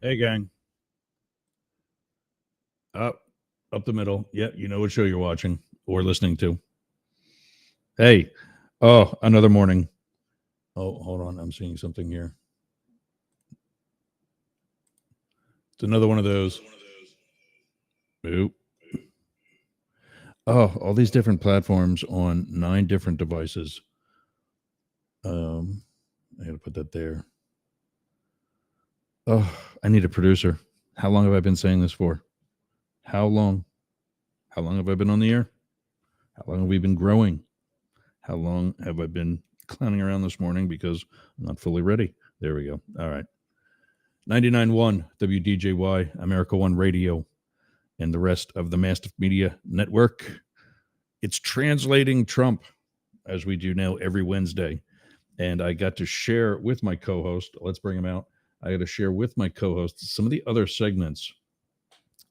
Hey, gang. Up the middle. Yeah, you know what show you're watching or listening to. Hey, another morning. Oh, hold on. I'm seeing something here. It's another one of those. Oop. Oh, all these different platforms on 9 different devices. I gotta put that there. Oh, I need a producer. How long have I been saying this for? How long? How long have I been on the air? How long have we been growing? How long have I been clowning around this morning because I'm not fully ready? There we go. All right. 99.1 WDJY, America One Radio, and the rest of the Mastiff Media Network. It's Translating Trump, as we do now every Wednesday. And I got to share with my co-host, let's bring him out. I got to share with my co-host some of the other segments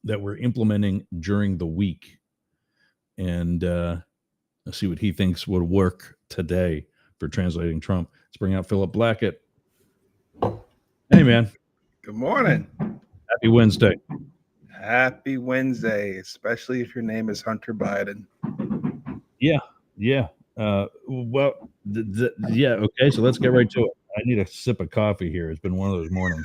that we're implementing during the week. And let's see what he thinks would work today for Translating Trump. Let's bring out Philip Blackett. Hey, man. Good morning. Happy Wednesday. Happy Wednesday, especially if your name is Hunter Biden. Yeah. Yeah. Okay. So let's get right to it. I need a sip of coffee here. It's been one of those mornings.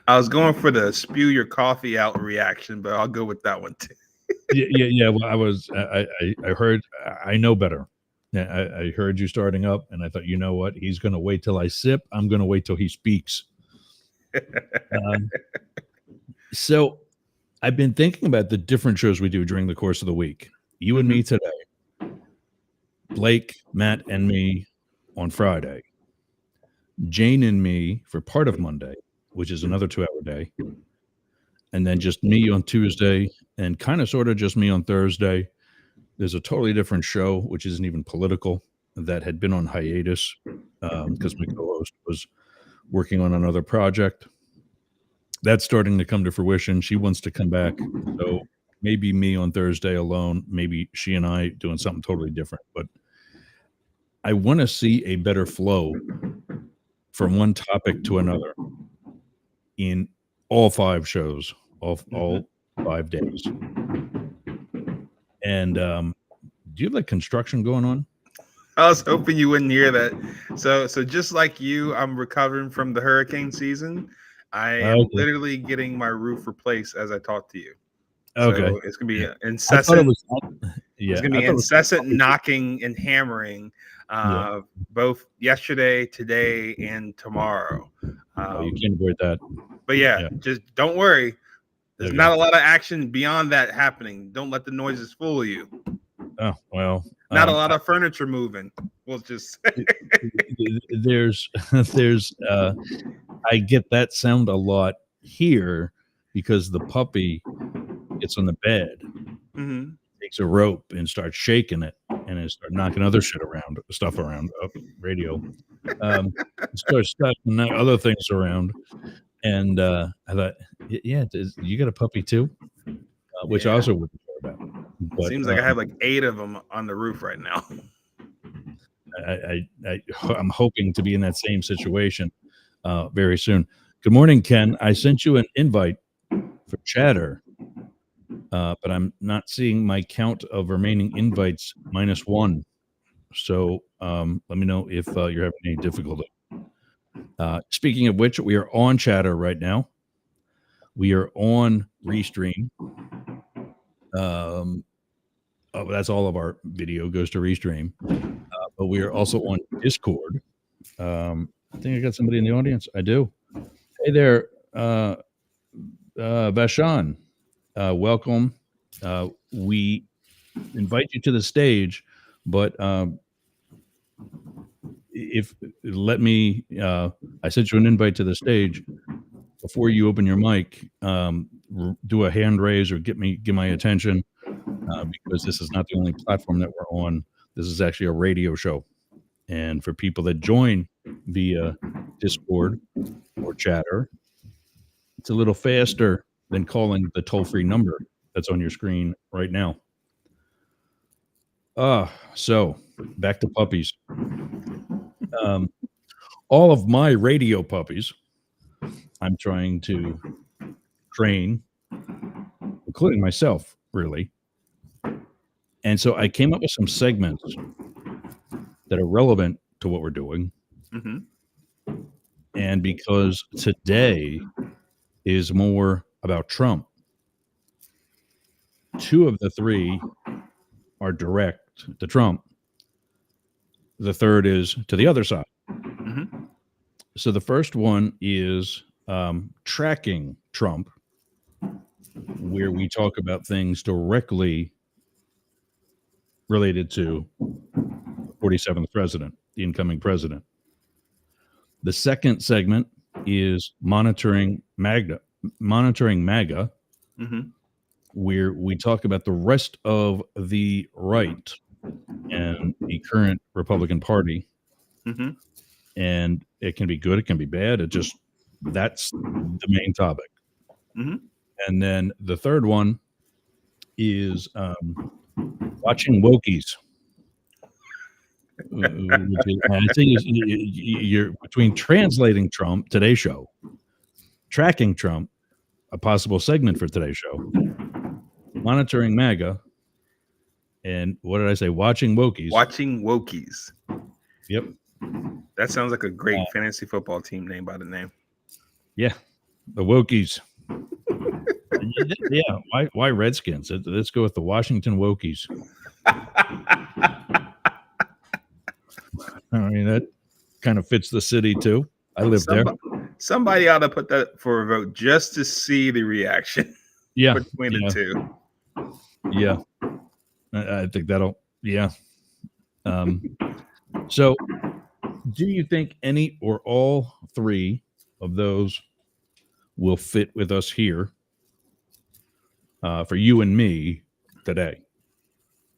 I was going for the spew your coffee out reaction, but I'll go with that one too. Yeah. Well, I heard, I know better. Yeah, I heard you starting up, and I thought, you know what? He's going to wait till I sip. I'm going to wait till he speaks. So I've been thinking about the different shows we do during the course of the week. You and me today, Blake, Matt, and me on Friday, Jane and me for part of Monday, which is another 2-hour day, and then just me on Tuesday, and kind of sort of just me on Thursday. There's a totally different show, which isn't even political, that had been on hiatus because my co-host was working on another project. That's starting to come to fruition. She wants to come back. So maybe me on Thursday alone, maybe she and I doing something totally different. But I want to see a better flow from one topic to another in all 5 shows, all 5 days. And do you have like construction going on? I was hoping you wouldn't hear that. So just like you, I'm recovering from the hurricane season. I am literally getting my roof replaced as I talk to you. Okay. So it's gonna be incessant. It's gonna be incessant knocking and hammering, both yesterday, today, and tomorrow. You can't avoid that. But yeah, just don't worry. There's not a lot of action beyond that happening. Don't let the noises fool you. Oh, well. Not a lot of furniture moving. We'll just there's I get that sound a lot here because the puppy gets on the bed, takes a rope and starts shaking it, and it starts knocking other stuff around, radio. Starts stuffing other things around. And I thought, yeah, you got a puppy too? Which I also wouldn't care about. But, seems like I have like 8 of them on the roof right now. I'm hoping to be in that same situation very soon. Good morning, Ken. I sent you an invite for chatter, but I'm not seeing my count of remaining invites -1. So let me know if you're having any difficulty. Speaking of which, we are on chatter right now. We are on Restream. That's all of our video goes to Restream. But we are also on Discord. I think I got somebody in the audience. I do. Hey there, Vashon. Welcome. We invite you to the stage, but I sent you an invite to the stage. Before you open your mic, do a hand raise or get my attention, because this is not the only platform that we're on. This is actually a radio show. And for people that join via Discord or chatter, it's a little faster than calling the toll-free number that's on your screen right now. So back to puppies. All of my radio puppies I'm trying to train, including myself, really. And so I came up with some segments that are relevant to what we're doing. Mm-hmm. And because today is more about Trump, 2 of the 3 are direct to Trump. The third is to the other side. Mm-hmm. So the first one is tracking Trump, where we talk about things directly related to the 47th president, the incoming president. The second segment is monitoring MAGA, Mm-hmm. where we talk about the rest of the right and the current Republican Party. Mm-hmm. And it can be good, it can be bad. That's the main topic. Mm-hmm. And then the third one is watching Wokies. I think you're between translating Trump, Today's Show, tracking Trump, a possible segment for Today's Show, monitoring MAGA, and what did I say? Watching Wokies. Watching Wokies. Yep. That sounds like a great fantasy football team name by the name. Yeah, the Wokies. Yeah, why Redskins? Let's go with the Washington Wokies. I mean, that kind of fits the city too. I live there. Somebody ought to put that for a vote just to see the reaction. Yeah, between the two. Yeah, I think that'll. Yeah. So, do you think any or all 3 of those will fit with us here for you and me today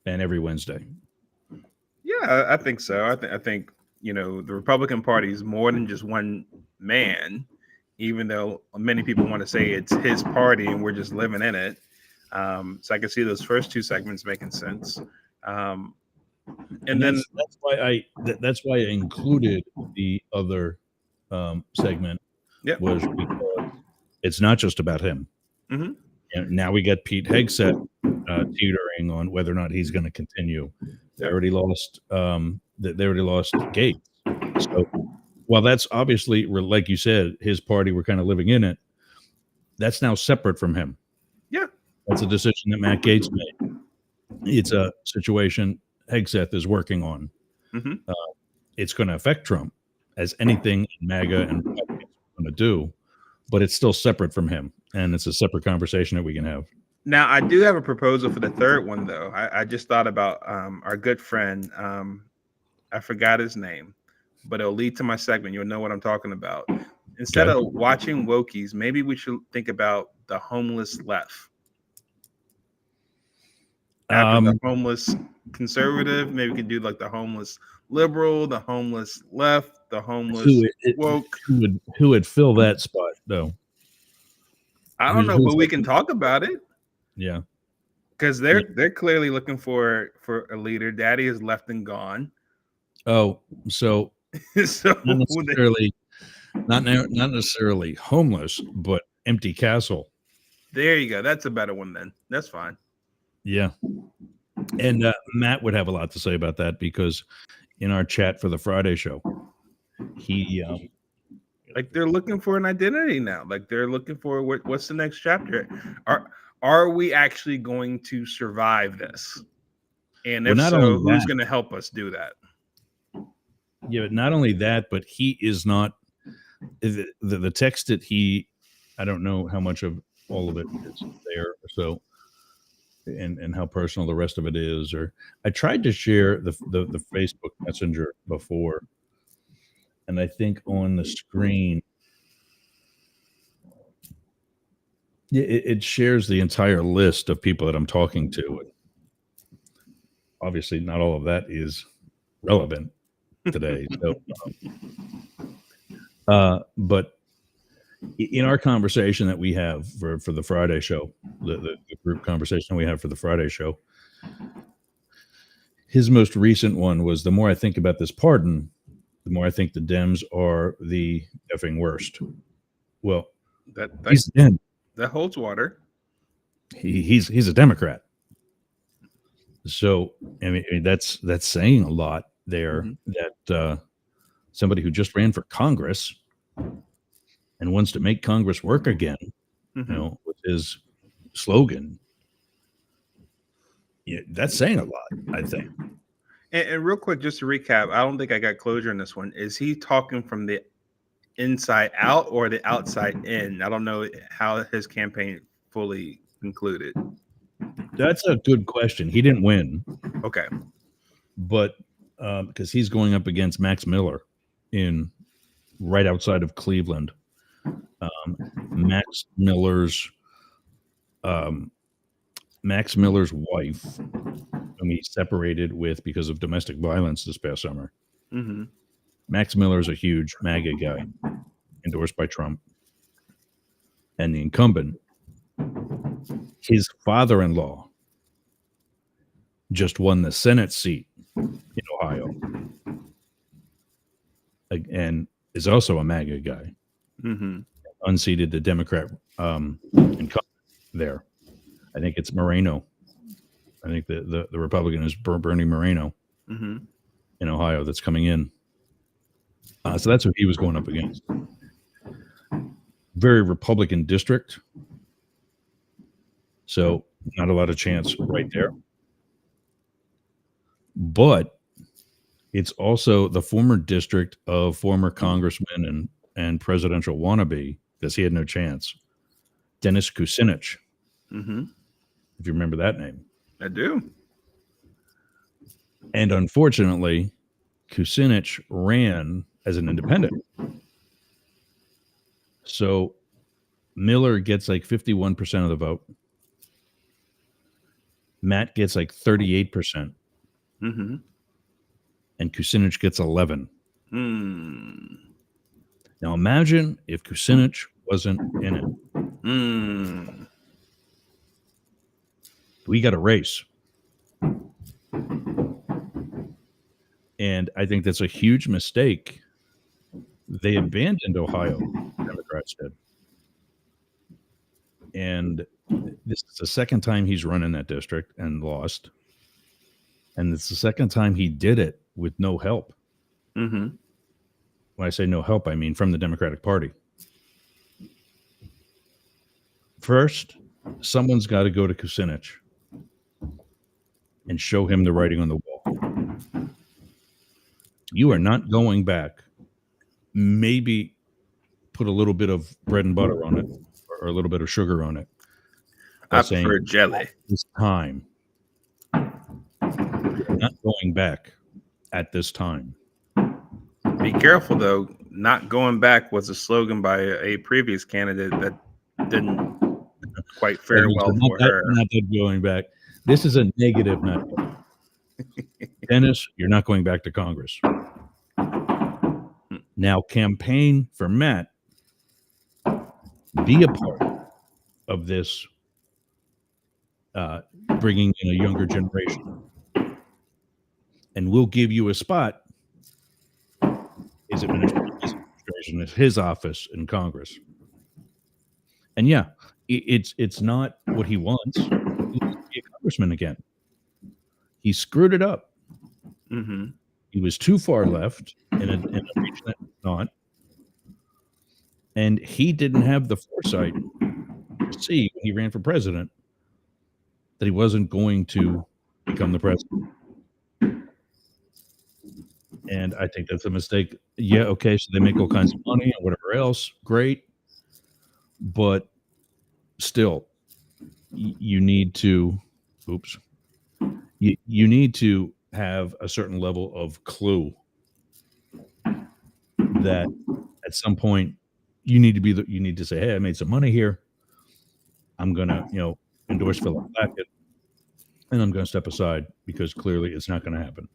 and every Wednesday? Yeah, I think so. I think the Republican Party is more than just one man, even though many people want to say it's his party and we're just living in it. So I can see those first 2 segments making sense. And then that's why I included the other segment. Yep. Was because it's not just about him. Mm-hmm. And now we get Pete Hegseth teetering on whether or not he's going to continue. They already lost. They already lost Gates. So while that's obviously, like you said, his party, we're kind of living in it. That's now separate from him. Yeah, that's a decision that Matt Gaetz made. It's a situation Hegseth is working on. Mm-hmm. It's going to affect Trump, as anything MAGA and Republicans are going to do, but it's still separate from him, and it's a separate conversation that we can have. Now, I do have a proposal for the third one, though. I just thought about our good friend. I forgot his name, but it'll lead to my segment. You'll know what I'm talking about. Instead of watching Wokies, maybe we should think about the homeless left. After the homeless conservative, maybe we could do like the homeless liberal, the homeless left, the homeless woke. Who would fill that spot, though? I don't know, but we can talk about it. Yeah, because they're clearly looking for a leader. Daddy is left and gone. Oh, so not necessarily homeless, but empty castle. There you go. That's a better one then. That's fine. Yeah. And Matt would have a lot to say about that, because in our chat for the Friday show, he like they're looking for an identity now. Like they're looking for what's the next chapter. Are we actually going to survive this? And if so, who's going to help us do that? Yeah, but not only that, but he is not the text that I don't know how much of all of it is there. So, and how personal the rest of it is. Or I tried to share the Facebook Messenger before, and I think on the screen, it shares the entire list of people that I'm talking to. And obviously, not all of that is relevant today. So, but in our conversation that we have for the Friday show, the group conversation we have for the Friday show, his most recent one was, the more I think about this pardon, the more I think the Dems are the effing worst. Well, He's in. That holds water. He's a Democrat. So I mean that's saying a lot there. That somebody who just ran for Congress and wants to make Congress work again, with his slogan. Yeah, that's saying a lot, I think. And real quick, just to recap, I don't think I got closure in this one. Is he talking from the inside out or the outside in? I don't know how his campaign fully concluded. That's a good question. He didn't win. Okay. But because he's going up against Max Miller in right outside of Cleveland. Max Miller's wife, whom he separated with because of domestic violence this past summer. Mm-hmm. Max Miller is a huge MAGA guy, endorsed by Trump. And the incumbent, his father-in-law, just won the Senate seat in Ohio. And is also a MAGA guy. Mm-hmm. Unseated the Democrat incumbent there. I think it's Moreno. I think the Republican is Bernie Moreno in Ohio that's coming in. So that's what he was going up against. Very Republican district. So not a lot of chance right there. But it's also the former district of former congressman and presidential wannabe, because he had no chance, Dennis Kucinich. Mm-hmm. If you remember that name. I do. And unfortunately, Kucinich ran as an independent. So Miller gets like 51% of the vote. Matt gets like 38%. Mm-hmm. And Kucinich gets 11. Mm. Now imagine if Kucinich wasn't in it. Mm. We got a race. And I think that's a huge mistake. They abandoned Ohio, Democrats did. And this is the second time he's run in that district and lost. And it's the second time he did it with no help. Mm-hmm. When I say no help, I mean from the Democratic Party. First, someone's got to go to Kucinich and show him the writing on the wall. You are not going back. Maybe put a little bit of bread and butter on it or a little bit of sugar on it. I prefer jelly. This time. You're not going back at this time. Be careful, though. Not going back was a slogan by a previous candidate that didn't quite fare well for her. Not that going back. This is a negative. Dennis, you're not going back to Congress. Now, campaign for Matt. Be a part of this, bringing in a younger generation. And we'll give you a spot. His administration, his office in Congress. And yeah, it's not what he wants. He wants to be a congressman again. He screwed it up. Mm-hmm. He was too far left in a region that not. And he didn't have the foresight to see when he ran for president that he wasn't going to become the president. And I think that's a mistake. Yeah, okay, so they make all kinds of money and whatever else. Great. But still, you need to, you need to have a certain level of clue that at some point you need to say, hey, I made some money here. I'm going to, endorse Philip Blackett, and I'm going to step aside because clearly it's not going to happen.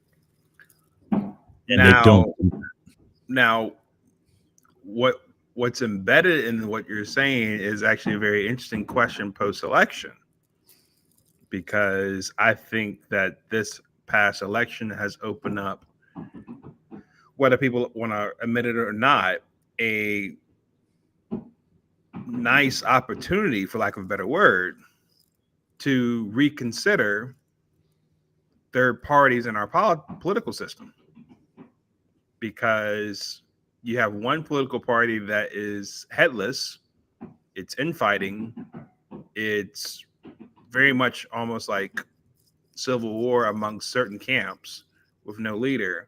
And they don't. Now, what's embedded in what you're saying is actually a very interesting question post-election, because I think that this past election has opened up, whether people want to admit it or not, a nice opportunity, for lack of a better word, to reconsider third parties in our political system, because you have one political party that is headless, it's infighting, it's very much almost like civil war among certain camps with no leader.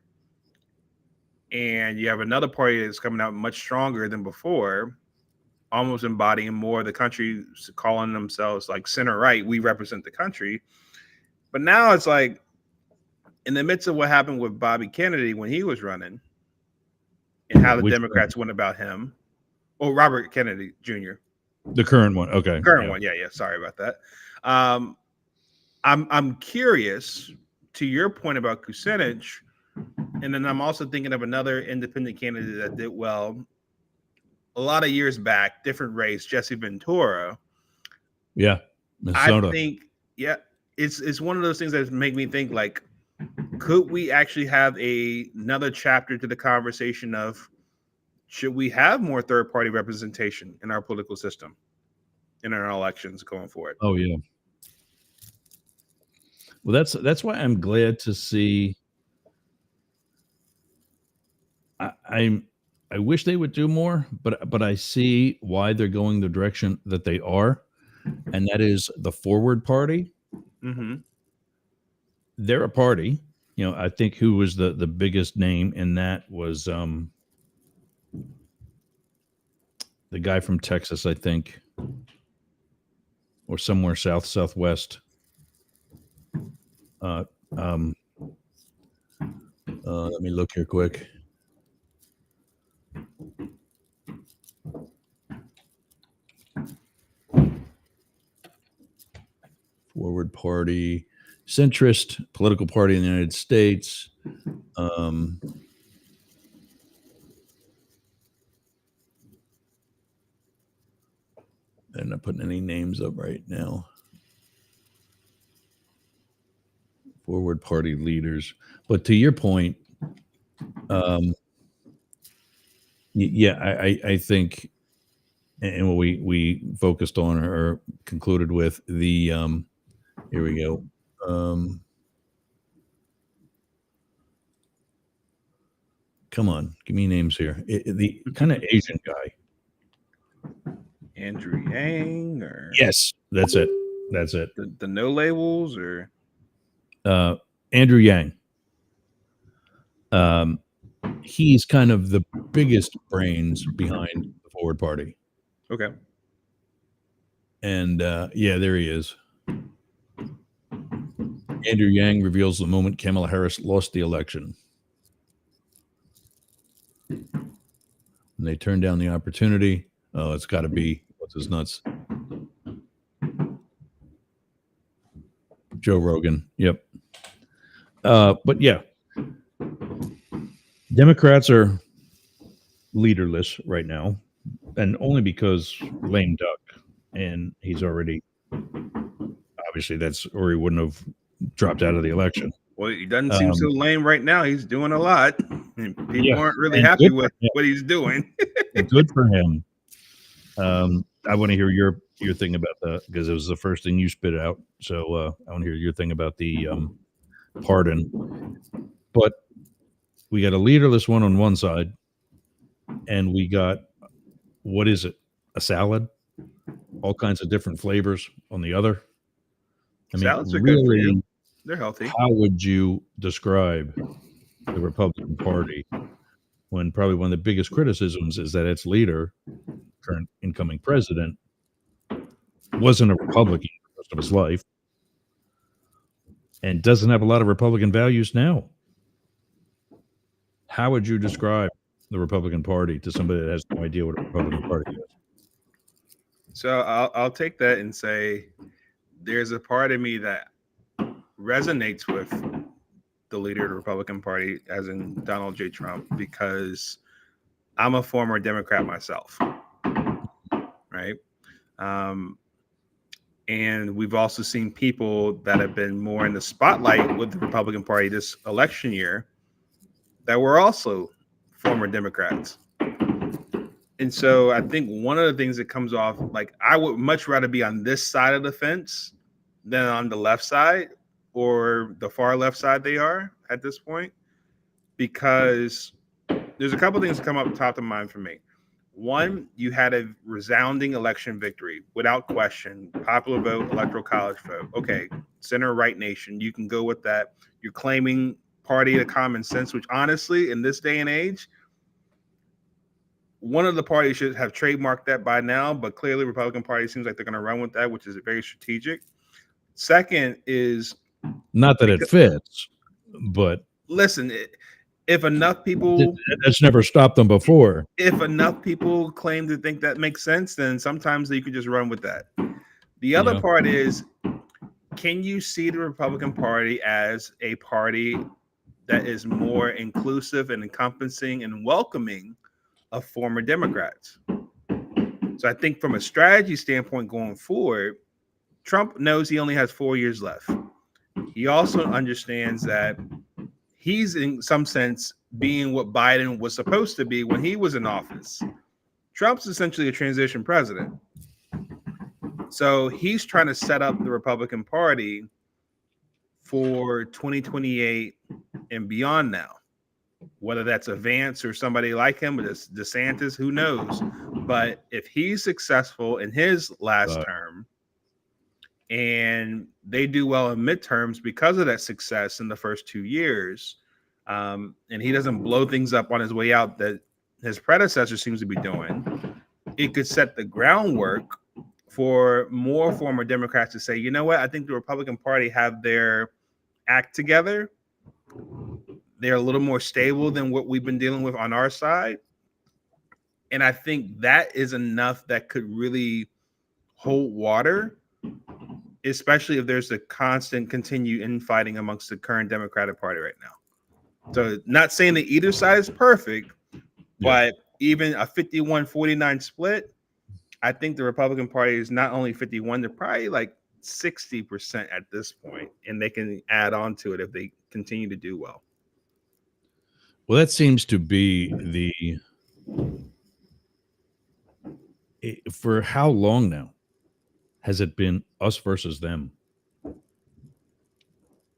And you have another party that's coming out much stronger than before, almost embodying more of the country, calling themselves like center right. We represent the country. But now it's like, in the midst of what happened with Bobby Kennedy when he was running, and how the Democrats went about him, or Robert Kennedy Jr., the current one. Okay, current one. Yeah. Sorry about that. I'm curious to your point about Kucinich, and then I'm also thinking of another independent candidate that did well a lot of years back, different race, Jesse Ventura. Yeah, Minnesota. I think, it's one of those things that make me think, like, could we actually have another chapter to the conversation of, should we have more third party representation in our political system, in our elections going forward? Oh yeah. Well, that's why I'm glad to see. I wish they would do more, but I see why they're going the direction that they are, and that is the Forward Party. Mm-hmm. They're a party. I think who was the biggest name in that was the guy from Texas, I think, or somewhere southwest. Let me look here quick. Forward Party, centrist political party in the United States. I'm not putting any names up right now. Forward Party leaders. But to your point, I think, and what we focused on or concluded with the, here we go. Come on, give me names here. The kind of Asian guy. Andrew Yang, or yes, that's it. The no labels, or Andrew Yang. He's kind of the biggest brains behind the Forward Party. Okay. And there he is. Andrew Yang reveals the moment Kamala Harris lost the election. And they turned down the opportunity. Oh, it's got to be, what's his nuts? Joe Rogan. Yep. But yeah, Democrats are leaderless right now, and only because lame duck, and he's already, obviously that's, or he wouldn't have dropped out of the election. Well, he doesn't seem so lame right now. He's doing a lot. People aren't really happy with what he's doing. Good for him. I want to hear your thing about that, because it was the first thing you spit out. So I want to hear your thing about the pardon. But we got a leaderless one on one side, and we got, what is it? A salad? All kinds of different flavors on the other. I mean, salads are really, good for you. They're healthy. How would you describe the Republican Party when probably one of the biggest criticisms is that its leader, current incoming president, wasn't a Republican for most of his life and doesn't have a lot of Republican values now? How would you describe the Republican Party to somebody that has no idea what a Republican Party is? So I'll take that and say there's a part of me that resonates with the leader of the Republican Party, as in Donald J. Trump, because I'm a former Democrat myself, right? And we've also seen people that have been more in the spotlight with the Republican Party this election year that were also former Democrats. And so I think one of the things that comes off, like, I would much rather be on this side of the fence than on the left side or the far left side they are at this point, because there's a couple things that come up top of mind for me. One, you had a resounding election victory without question, popular vote, electoral college vote. Okay, center right nation, you can go with that. You're claiming party of common sense, which honestly, in this day and age, one of the parties should have trademarked that by now, but clearly Republican Party seems like they're going to run with that, which is very strategic. Second is, not that it fits, but listen, if enough people, that's never stopped them before. if enough people claim to think that makes sense, then sometimes you can just run with that. The other part is, can you see the Republican Party as a party that is more inclusive and encompassing and welcoming of former Democrats? So I think from a strategy standpoint going forward, Trump knows he only has 4 years left. He also understands that he's in some sense being what Biden was supposed to be when he was in office. Trump's essentially a transition president. So he's trying to set up the Republican Party for 2028 and beyond now. Whether that's a Vance or somebody like him, or DeSantis, who knows? But if he's successful in his last term and they do well in midterms because of that success in the first 2 years, and he doesn't blow things up on his way out that his predecessor seems to be doing, it could set the groundwork for more former Democrats to say, you know what, I think the Republican Party have their act together. They're a little more stable than what we've been dealing with on our side. And I think that is enough that could really hold water, especially if there's a constant continued infighting amongst the current Democratic Party right now. So not saying that either side is perfect, but even a 51-49 split, I think the Republican Party is not only 51, they're probably like 60% at this point, and they can add on to it if they continue to do well. Well, that seems to be for how long now has it been us versus them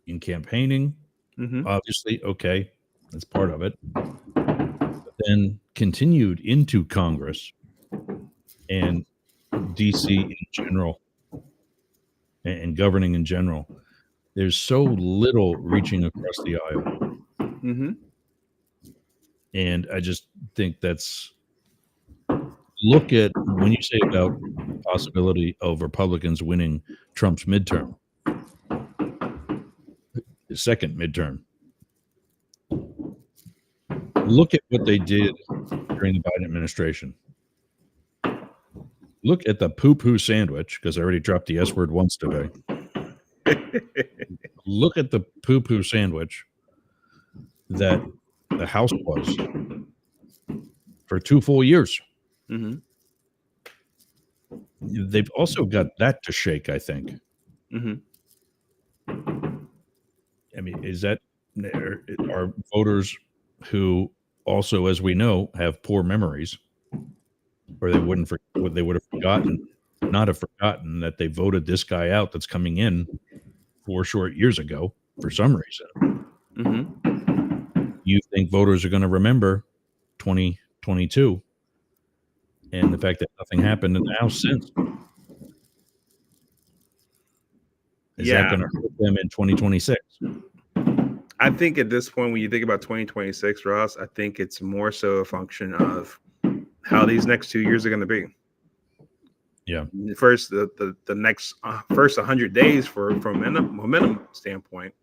in campaigning? Obviously, okay, that's part of it. But then continued into Congress and DC in general and governing in general. There's so little reaching across the aisle. And I just think that's, look at when you say about the possibility of Republicans winning Trump's midterm, his second midterm. Look at what they did during the Biden administration. Look at the poo-poo sandwich, because I already dropped the S word once today. Look at the poo-poo sandwich that the House was for 2 full years. They've also got that to shake, I think. I mean, is that, are voters who also, as we know, have poor memories, or they would have forgotten that they voted this guy out that's coming in 4 short years ago for some reason. You think voters are going to remember 2022 and the fact that nothing happened in the House since? Is that going to hurt them in 2026? I think at this point, when you think about 2026, Ross, I think it's more so a function of how these next 2 years are going to be. Yeah. First, the next first 100 days from a momentum standpoint.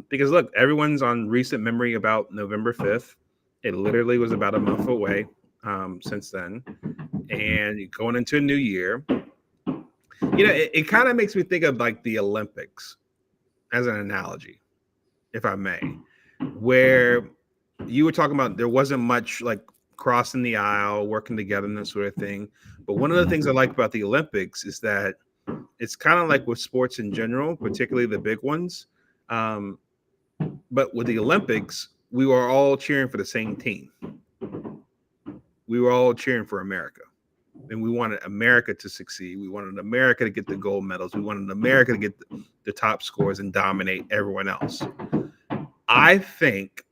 Because look, everyone's on recent memory about November 5th. It literally was about a month away since then. And going into a new year, you know, it kind of makes me think of like the Olympics as an analogy, if I may, where you were talking about there wasn't much like crossing the aisle, working together and that sort of thing. But one of the things I like about the Olympics is that it's kind of like with sports in general, particularly the big ones. But with the Olympics, we were all cheering for the same team. we were all cheering for America. And we wanted America to succeed. We wanted America to get the gold medals. We wanted America to get the top scores and dominate everyone else. I think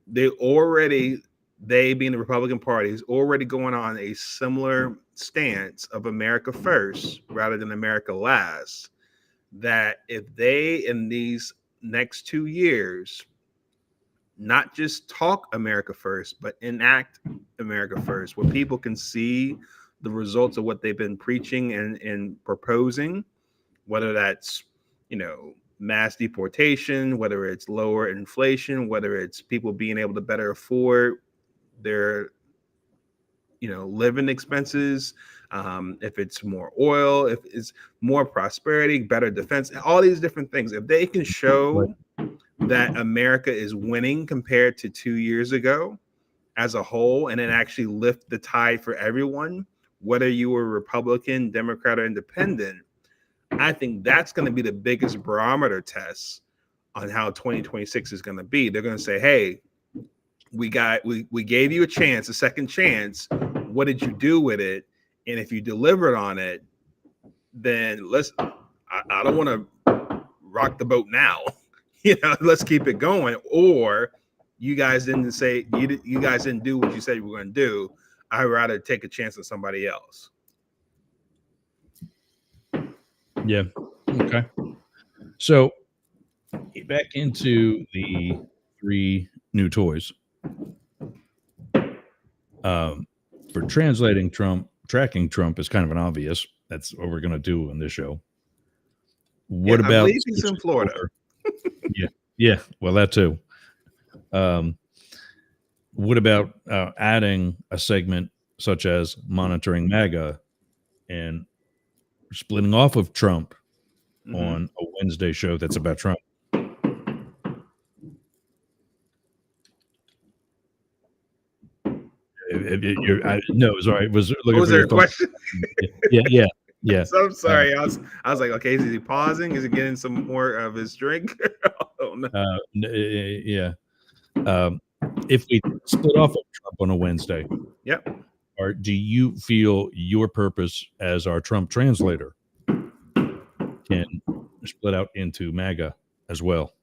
they being the Republican Party, is already going on a similar stance of America first rather than America last. That if they, in these next 2 years, not just talk America first, but enact America first, where people can see the results of what they've been preaching and proposing, whether that's, mass deportation, whether it's lower inflation, whether it's people being able to better afford their, living expenses, if it's more oil, if it's more prosperity, better defense, all these different things. If they can show that America is winning compared to 2 years ago as a whole, and then actually lift the tide for everyone, whether you were Republican, Democrat, or Independent, I think that's going to be the biggest barometer test on how 2026 is going to be. They're going to say, hey, we gave you a second chance. What did you do with it? And if you delivered on it, then I don't want to rock the boat now. Let's keep it going. Or you guys didn't say, you guys didn't do what you said you were going to do. I'd rather take a chance on somebody else. Yeah. Okay. So back into the 3 new toys. For translating Trump, tracking Trump is kind of an obvious. That's what we're going to do in this show. What about? I believe he's in Florida. Yeah. Well, that too. What about adding a segment such as monitoring MAGA and splitting off of Trump on a Wednesday show that's about Trump? No, sorry. Was looking was there a question? Yeah. So I'm sorry. I was like, okay, is he pausing? Is he getting some more of his drink? Oh, no. Yeah. If we split off of Trump on a Wednesday, yep. Or do you feel your purpose as our Trump translator can split out into MAGA as well?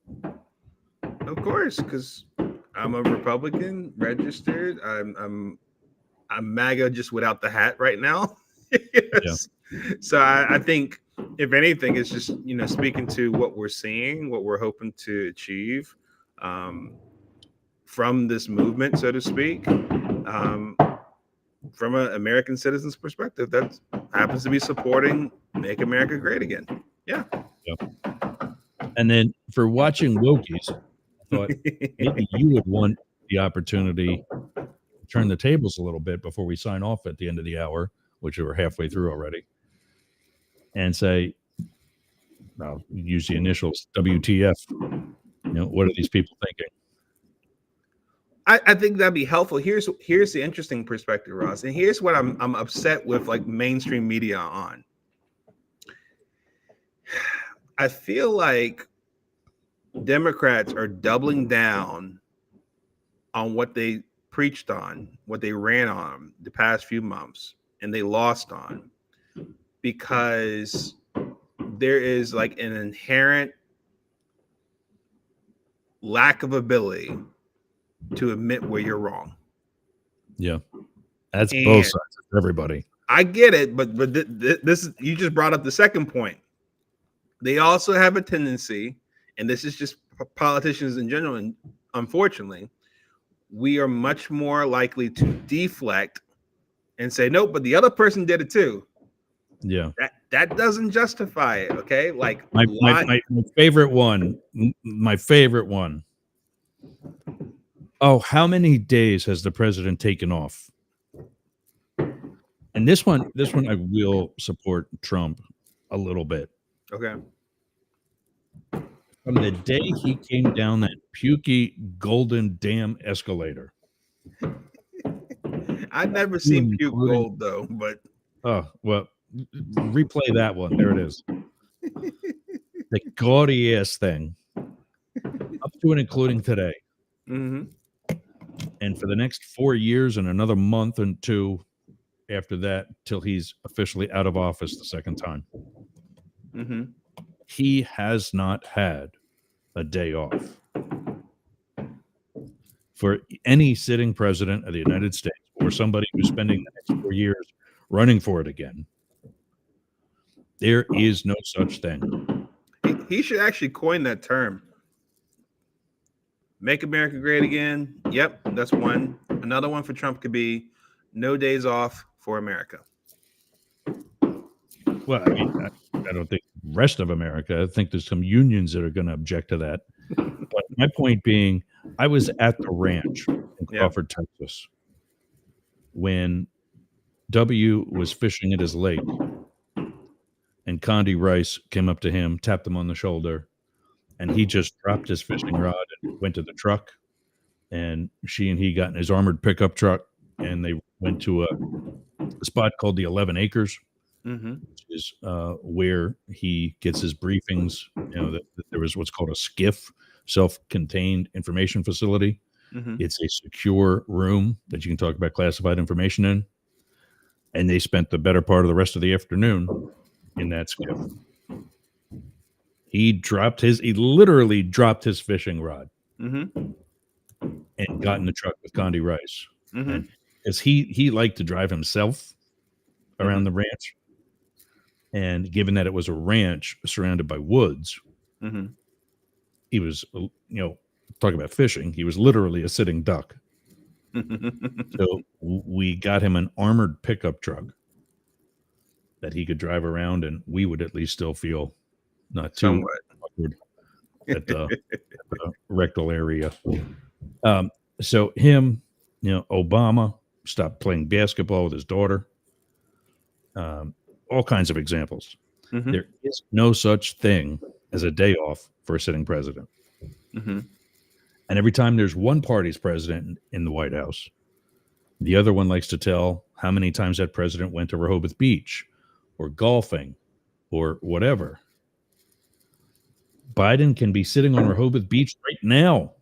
Of course, because I'm a Republican registered. I'm MAGA just without the hat right now. Yes. Yeah. So I think if anything, it's just speaking to what we're seeing, what we're hoping to achieve from this movement, so to speak. From an American citizen's perspective, that happens to be supporting Make America Great Again. Yeah. And then for watching Wokies, I thought maybe you would want the opportunity to turn the tables a little bit before we sign off at the end of the hour, which we're halfway through already, and say, well, use the initials WTF. What are these people thinking? I think that'd be helpful. Here's the interesting perspective, Ross, and here's what I'm upset with, like mainstream media on. I feel like Democrats are doubling down on what they preached on, what they ran on the past few months, and they lost on, because there is like an inherent lack of ability to admit where you're wrong. Yeah, that's both sides of everybody. I get it, but this you just brought up the second point. They also have a tendency, and this is just politicians in general, and unfortunately, we are much more likely to deflect and say, nope, but the other person did it too. Yeah. That doesn't justify it. Okay. Like my favorite one. My favorite one. Oh, how many days has the president taken off? And this one I will support Trump a little bit. Okay. From the day he came down that pukey golden damn escalator. I've never seen puke gold though, but well, replay that one. There it is. The gaudy ass thing. Up to and including today. Mm-hmm. And for the next 4 years and another month and two after that, till he's officially out of office the second time, Mm-hmm. he has not had a day off. For any sitting president of the United States or somebody who's spending the next 4 years running for it again, there is no such thing. He should actually coin that term. Make America great again. Yep, that's one. Another one for Trump could be no days off for America. Well, I mean, I don't think the rest of America. I think there's some unions that are going to object to that. But my point being, I was at the ranch in Yeah. Crawford, Texas, when W was fishing at his lake, and Condi Rice came up to him, tapped him on the shoulder, and he just dropped his fishing rod and went to the truck. And she and he got in his armored pickup truck, and they went to a spot called the 11 Acres, Mm-hmm. which is where he gets his briefings. You know, that there was what's called a SCIF, self-contained information facility. Mm-hmm. It's a secure room that you can talk about classified information in. And they spent the better part of the rest of the afternoon in that SCIF. He literally dropped his fishing rod Mm-hmm. and got in the truck with Condi Rice. Mm-hmm. And because he liked to drive himself around the ranch. And given that it was a ranch surrounded by woods, Mm-hmm. he was, talking about fishing, he was literally a sitting duck. So we got him an armored pickup truck that he could drive around, and we would at least still feel not too Somewhat. awkward at the rectal area. So him, Obama stopped playing basketball with his daughter. All kinds of examples. Mm-hmm. There is no such thing as a day off for a sitting president. Mm-hmm. And every time there's one party's president in the White House, the other one likes to tell how many times that president went to Rehoboth Beach or golfing or whatever. Biden can be sitting on Rehoboth Beach right now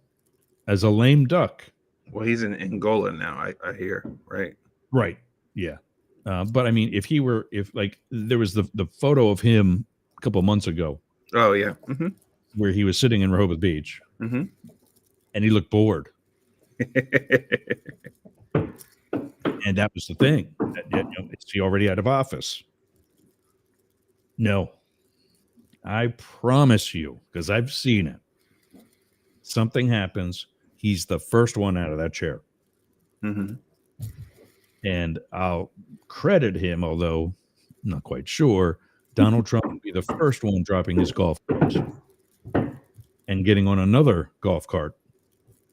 as a lame duck. Well, he's in Angola now, I hear, right? Right. Yeah. But I mean, if there was the photo of him a couple of months ago. Oh, yeah. Mm-hmm. Where he was sitting in Rehoboth Beach. Mm-hmm. And he looked bored. And that was the thing. Is he already out of office? No. I promise you, because I've seen it. Something happens. He's the first one out of that chair. Mm-hmm. And I'll credit him, although I'm not quite sure, Donald Trump would be the first one dropping his golf carts and getting on another golf cart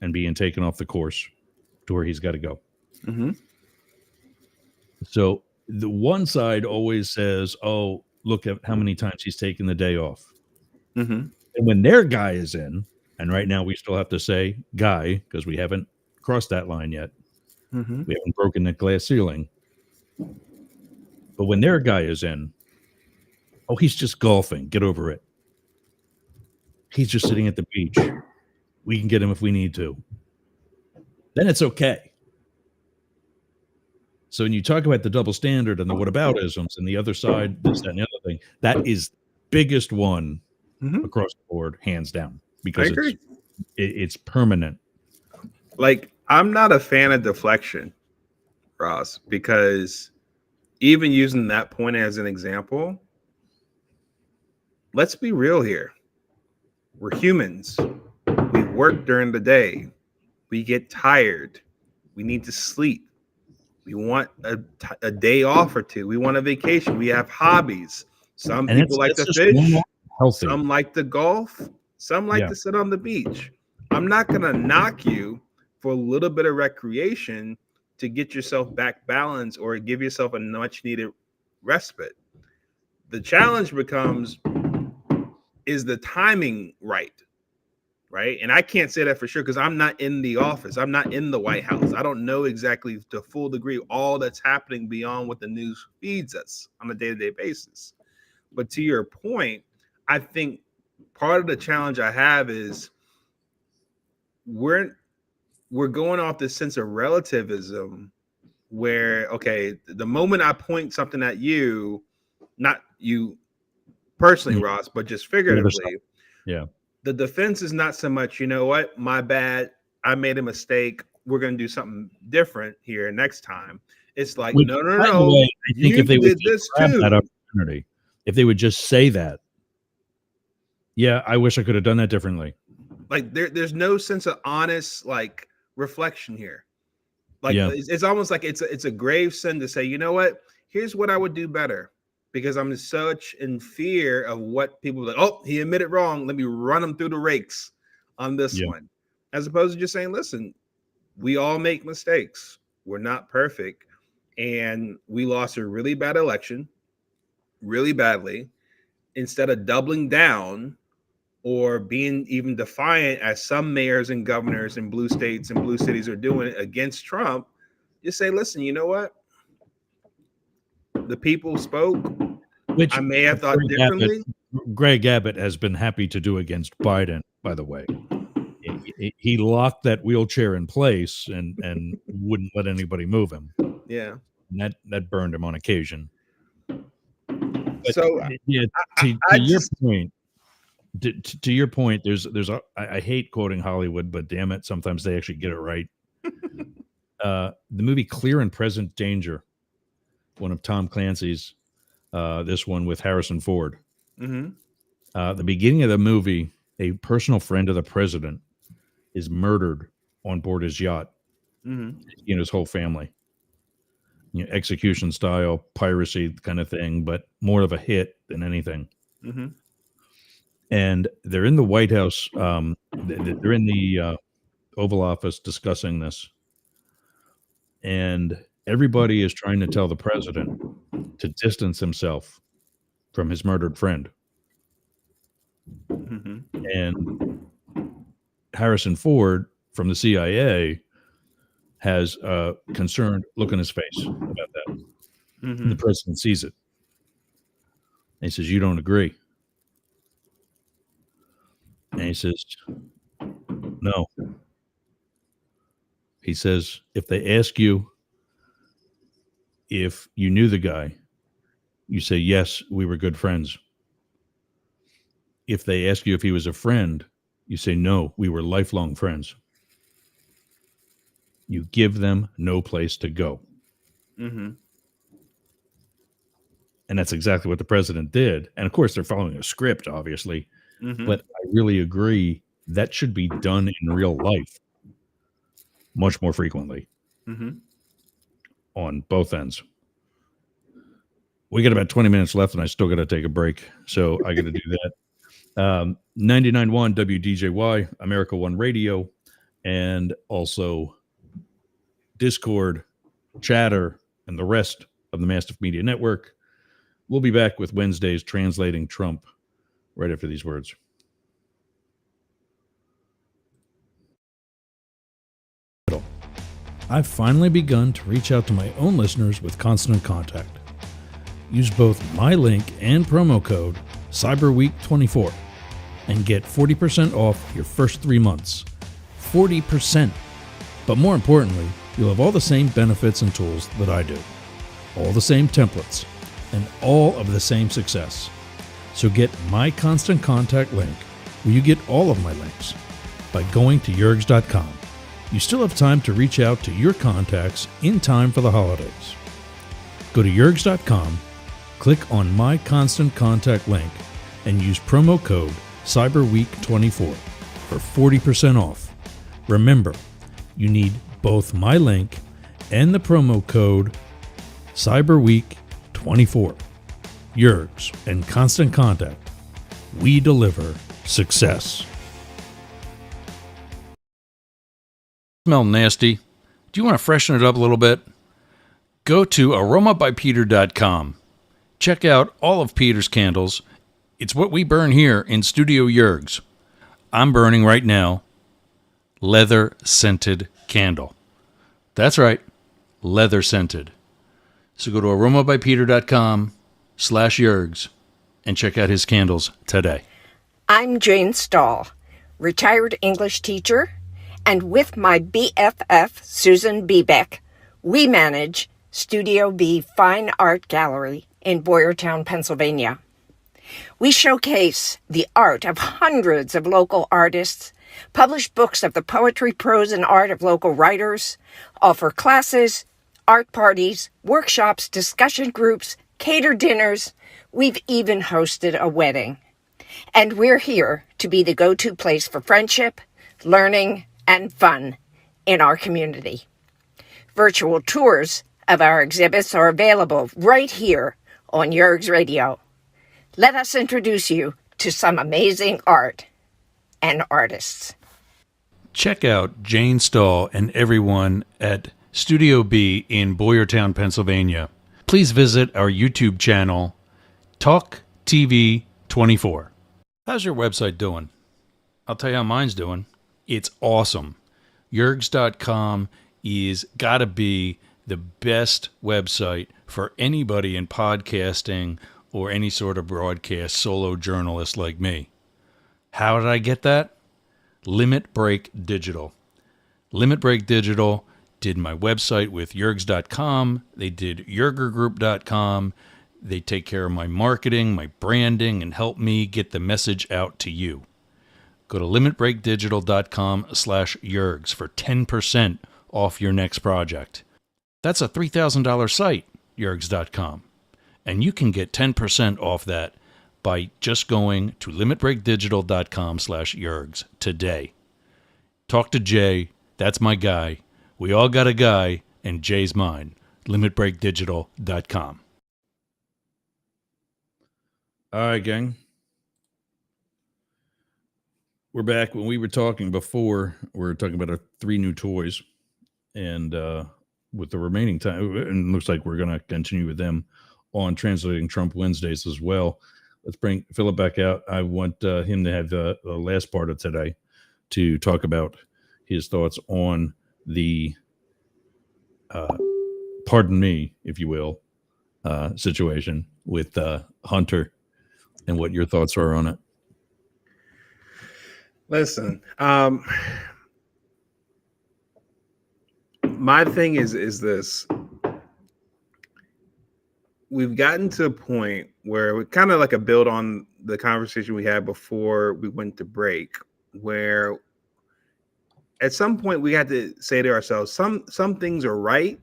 and being taken off the course to where he's got to go. Mm-hmm. So the one side always says, oh, look at how many times he's taken the day off. Mm-hmm. And when their guy is in, and right now we still have to say guy because we haven't crossed that line yet. Mm-hmm. We haven't broken that glass ceiling. But when their guy is in, oh, he's just golfing. Get over it. He's just sitting at the beach. We can get him if we need to. Then it's okay. So when you talk about the double standard and the whataboutisms and the other side, this, that, and the other thing, that is the biggest one across the board, hands down, because it's permanent. Like, I'm not a fan of deflection, Ross, because even using that point as an example, let's be real here. We're humans. We work during the day. We get tired. We need to sleep. We want a day off or two. We want a vacation. We have hobbies. Some people like to fish. Some like to golf. Some like to sit on the beach. I'm not going to knock you for a little bit of recreation to get yourself back balanced or give yourself a much needed respite. The challenge becomes, is the timing right? Right. And I can't say that for sure because I'm not in the office. I'm not in the White House. I don't know exactly to full degree all that's happening beyond what the news feeds us on a day-to-day basis. But to your point, I think part of the challenge I have is we're we're going off this sense of relativism where, okay, the moment I point something at you, not you personally, Ross, but just figuratively, yeah, the defense is not so much, you know what, my bad, I made a mistake, we're going to do something different here next time. It's like, which, no, by the way, I think you if they would did just this grab that too. opportunity, if they would just say that, yeah, I wish I could have done that differently. Like there's no sense of honest like reflection here. Like Yeah. it's almost like it's a grave sin to say, you know what, here's what I would do better, because I'm such in fear of what people are like, oh, he admitted wrong, let me run him through the rakes on this Yeah. one, as opposed to just saying, listen, we all make mistakes, we're not perfect, and we lost a really bad election really badly. Instead of doubling down or being even defiant, as some mayors and governors in blue states and blue cities are doing against Trump, just say, listen, you know what? The people spoke. Which I may have thought differently. Greg Abbott has been happy to do against Biden, by the way. He locked that wheelchair in place and wouldn't let anybody move him. Yeah. And that burned him on occasion. But So yeah, to your point, to your point, there's I hate quoting Hollywood, but damn it, sometimes they actually get it right. The movie Clear and Present Danger, one of Tom Clancy's, this one with Harrison Ford. The beginning of the movie, a personal friend of the president is murdered on board his yacht. He and his whole family. You know, execution style, piracy kind of thing, but more of a hit than anything. And they're in the White House. They're in the Oval Office discussing this. And everybody is trying to tell the president to distance himself from his murdered friend. And Harrison Ford from the CIA has a concerned look on his face about that. And the president sees it. And he says, you don't agree. And he says, no. He says, if they ask you if you knew the guy, you say, yes, we were good friends. If they ask you if he was a friend, you say, no, we were lifelong friends. You give them no place to go. And that's exactly what the president did. And of course, they're following a script, obviously. But I really agree that should be done in real life much more frequently on both ends. We got about 20 minutes left, and I still got to take a break. So I got to do that. 99.1 WDJY, America One Radio, and also Discord, Chatter, and the rest of the Mastiff Media Network. We'll be back with Wednesday's Translating Trump right after these words. I've finally begun to reach out to my own listeners with Constant Contact. Use both my link and promo code CyberWeek24 and get 40% off your first 3 months. 40%. But more importantly, you'll have all the same benefits and tools that I do. All the same templates and all of the same success. So get my Constant Contact link where you get all of my links by going to yergs.com. You still have time to reach out to your contacts in time for the holidays. Go to yergs.com, click on my Constant Contact link, and use promo code CyberWeek24 for 40% off. Remember, you need both my link and the promo code CyberWeek24. Yergs and Constant Contact. We deliver success. Smell nasty? Do you want to freshen it up a little bit? Go to aromabypeter.com. Check out all of Peter's candles. It's what we burn here in Studio Yergs. I'm burning right now leather scented candle. That's right, leather scented. So go to aromabypeter.com/Yergs and check out his candles today. I'm Jane Stahl, retired English teacher And with my BFF, Susan Bebeck, we manage Studio B Fine Art Gallery in Boyertown, Pennsylvania. We showcase the art of hundreds of local artists, publish books of the poetry, prose, and art of local writers, offer classes, art parties, workshops, discussion groups, cater dinners. We've even hosted a wedding. And we're here to be the go-to place for friendship, learning, and fun in our community. Virtual tours of our exhibits are available right here on Yerg's Radio. Let us introduce you to some amazing art and artists. Check out Jane Stahl and everyone at Studio B in Boyertown, Pennsylvania. Please visit our YouTube channel, Talk TV 24. How's your website doing? I'll tell you how mine's doing. It's awesome. Yergs.com is gotta be the best website for anybody in podcasting or any sort of broadcast solo journalist like me. How did I get that? Limit Break Digital. Limit Break Digital did my website with Yergs.com. They did YergerGroup.com. They take care of my marketing, my branding, and help me get the message out to you. Go to limitbreakdigital.com/Yergs for 10% off your next project. That's a $3,000 site, Yergs.com. And you can get 10% off that by just going to limitbreakdigital.com/Yergs today. Talk to Jay. That's my guy. We all got a guy, and Jay's mine. limitbreakdigital.com. All right, gang. We're back. When we were talking before, we were talking about our 3 new toys. And with the remaining time, and it looks like we're going to continue with them on Translating Trump Wednesdays as well. Let's bring Philip back out. I want him to have the last part of today to talk about his thoughts on the, pardon me, if you will, situation with Hunter and what your thoughts are on it. Listen, my thing is this. We've gotten to a point where we kind of like a build on the conversation we had before we went to break, where at some point we had to say to ourselves, some things are right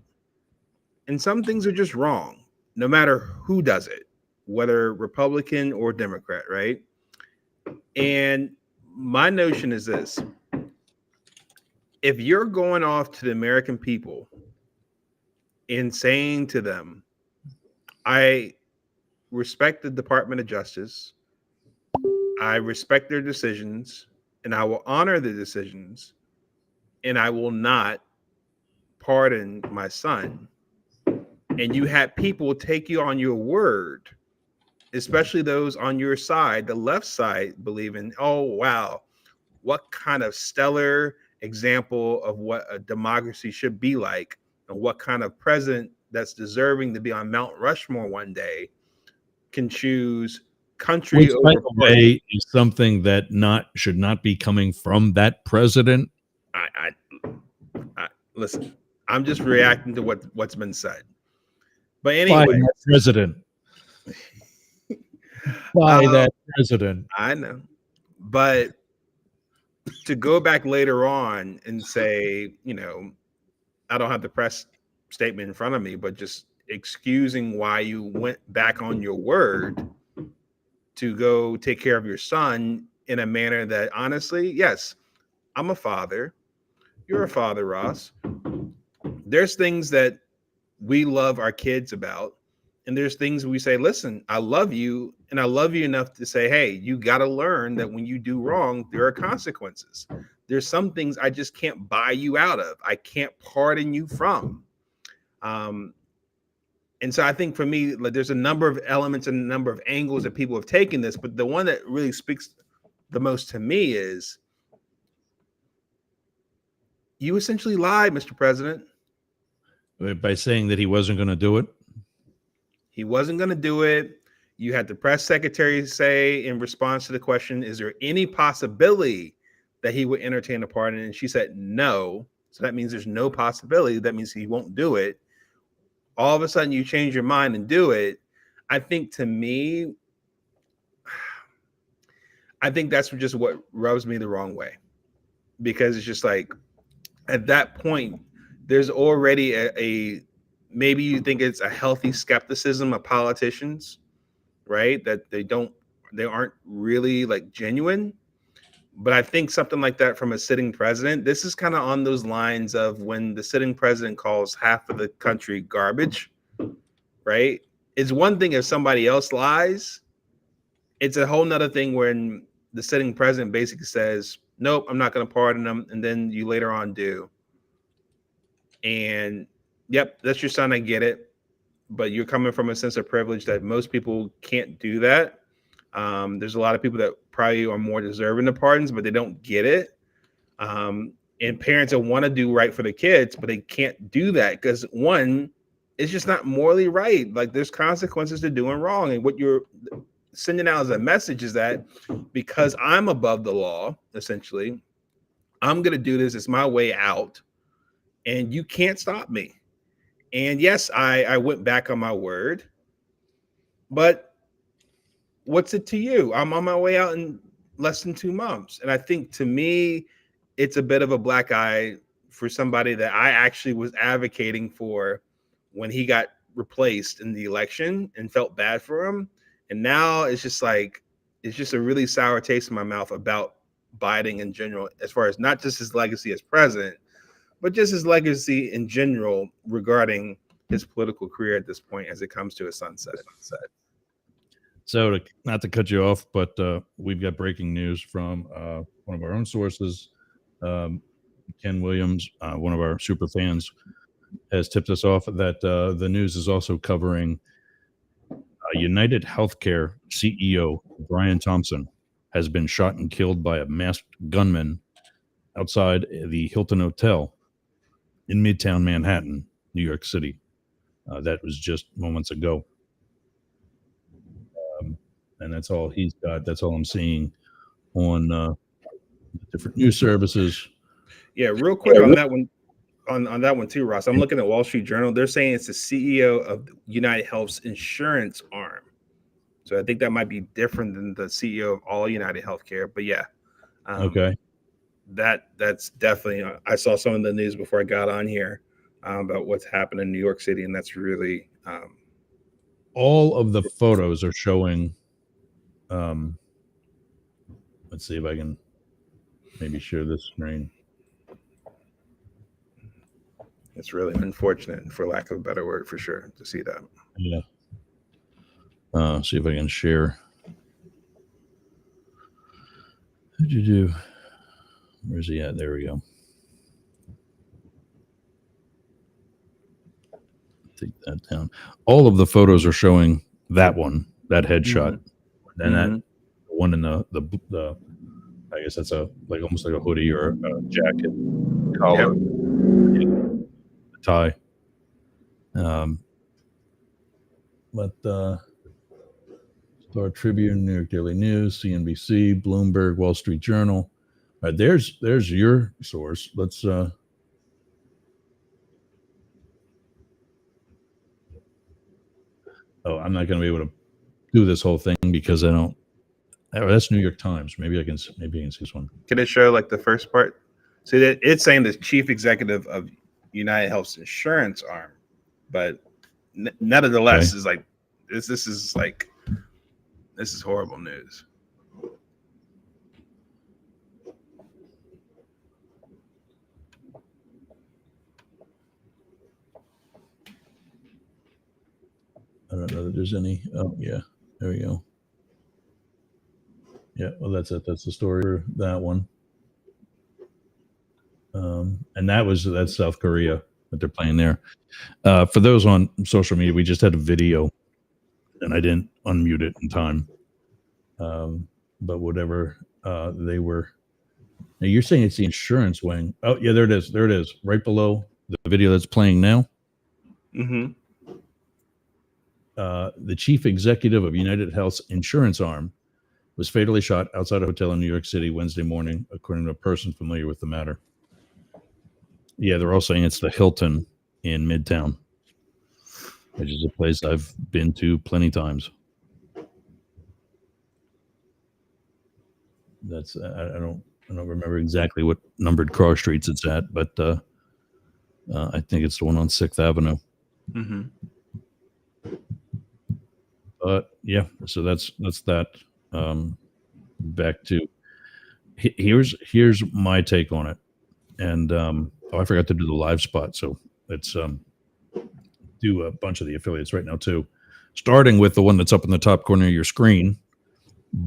and some things are just wrong, no matter who does it, whether Republican or Democrat, right? And my notion is this. If you're going off to the American people and saying to them, I respect the Department of Justice, I respect their decisions, and I will honor the decisions, and I will not pardon my son, and you have people take you on your word, especially those on your side, the left side, believing, oh, wow, what kind of stellar example of what a democracy should be like, and what kind of president that's deserving to be on Mount Rushmore one day can choose country Which, by over the way, is something that should not be coming from that president. I listen, I'm just reacting to what's been said. But anyway, by that president. By that president. I know. But to go back later on and say, you know, I don't have the press statement in front of me, but just excusing why you went back on your word to go take care of your son in a manner that, honestly, yes, I'm a father. You're a father, Ross. There's things that we love our kids about, and there's things we say, listen, I love you, and I love you enough to say, hey, you got to learn that when you do wrong, there are consequences. There's some things I just can't buy you out of. I can't pardon you from. And so I think for me, like, there's a number of elements and a number of angles that people have taken this, but the one that really speaks the most to me is you essentially lied, Mr. President. By saying that he wasn't going to do it? He wasn't going to do it. You had the press secretary say in response to the question, is there any possibility that he would entertain a pardon, and she said no. So that means there's no possibility. That means he won't do it. All of a sudden, you change your mind and do it. I think to me, I think that's just what rubs me the wrong way, because it's just like at that point, there's already a maybe you think it's a healthy skepticism of politicians, right? That they aren't really like genuine. But I think something like that from a sitting president, this is kind of on those lines of when the sitting president calls half of the country garbage, right? It's one thing if somebody else lies. It's a whole nother thing when the sitting president basically says, nope, I'm not going to pardon them. And then you later on do. And yep, that's your son. I get it. But you're coming from a sense of privilege that most people can't do that. There's a lot of people that probably are more deserving of pardons, but they don't get it. And parents that want to do right for the kids, but they can't do that because one, it's just not morally right. Like there's consequences to doing wrong. And what you're sending out as a message is that because I'm above the law, essentially, I'm going to do this. It's my way out. And you can't stop me. And yes, I went back on my word, but what's it to you? I'm on my way out in less than 2 months. And I think to me, it's a bit of a black eye for somebody that I actually was advocating for when he got replaced in the election and felt bad for him. And now it's just like, it's just a really sour taste in my mouth about Biden in general, as far as not just his legacy as president, but just his legacy in general regarding his political career at this point as it comes to a sunset. So, not to cut you off, but we've got breaking news from one of our own sources. Ken Williams, one of our super fans, has tipped us off that the news is also covering United Healthcare CEO Brian Thompson has been shot and killed by a masked gunman outside the Hilton Hotel in Midtown Manhattan, New York City. That was just moments ago. And that's all he's got. That's all I'm seeing on different news services. Yeah, real quick on that one, on that one too, Ross. I'm looking at Wall Street Journal. They're saying it's the CEO of United Health's insurance arm. So I think that might be different than the CEO of all United Healthcare. But yeah, Okay. That's definitely. I saw some of the news before I got on here about what's happened in New York City, and that's really. All of the photos are showing. Let's see if I can maybe share this screen. It's really unfortunate, for lack of a better word, for sure, to see that. Yeah. See if I can share. What'd you do? Where's he at? There we go. Take that down. All of the photos are showing that one, that headshot, and that one in the I guess that's like almost like a hoodie or a jacket, collar, tie. But Star Tribune, New York Daily News, CNBC, Bloomberg, Wall Street Journal. All right, there's your source. Let's I'm not going to be able to do this whole thing because I don't. Oh, that's New York Times. Maybe I can see this one. Can it show like the first part? See that it's saying the chief executive of United Health's insurance arm, but nevertheless, is like this is horrible news. I don't know that there's any. Oh yeah, there we go. Yeah, well that's it. That's the story for that one. And that's South Korea that they're playing there. For those on social media, we just had a video, and I didn't unmute it in time. But whatever they were. Now you're saying it's the insurance wing. Oh yeah, there it is. There it is, right below the video that's playing now. Mm-hmm. The chief executive of United Health's insurance arm was fatally shot outside a hotel in New York City Wednesday morning, according to a person familiar with the matter. Yeah, they're all saying it's the Hilton in Midtown, which is a place I've been to plenty times. That's I don't remember exactly what numbered cross streets it's at, but I think it's the one on 6th Avenue. Mm-hmm. But yeah, so that's that. Back to here's my take on it, and I forgot to do the live spot, so let's do a bunch of the affiliates right now too, starting with the one that's up in the top corner of your screen,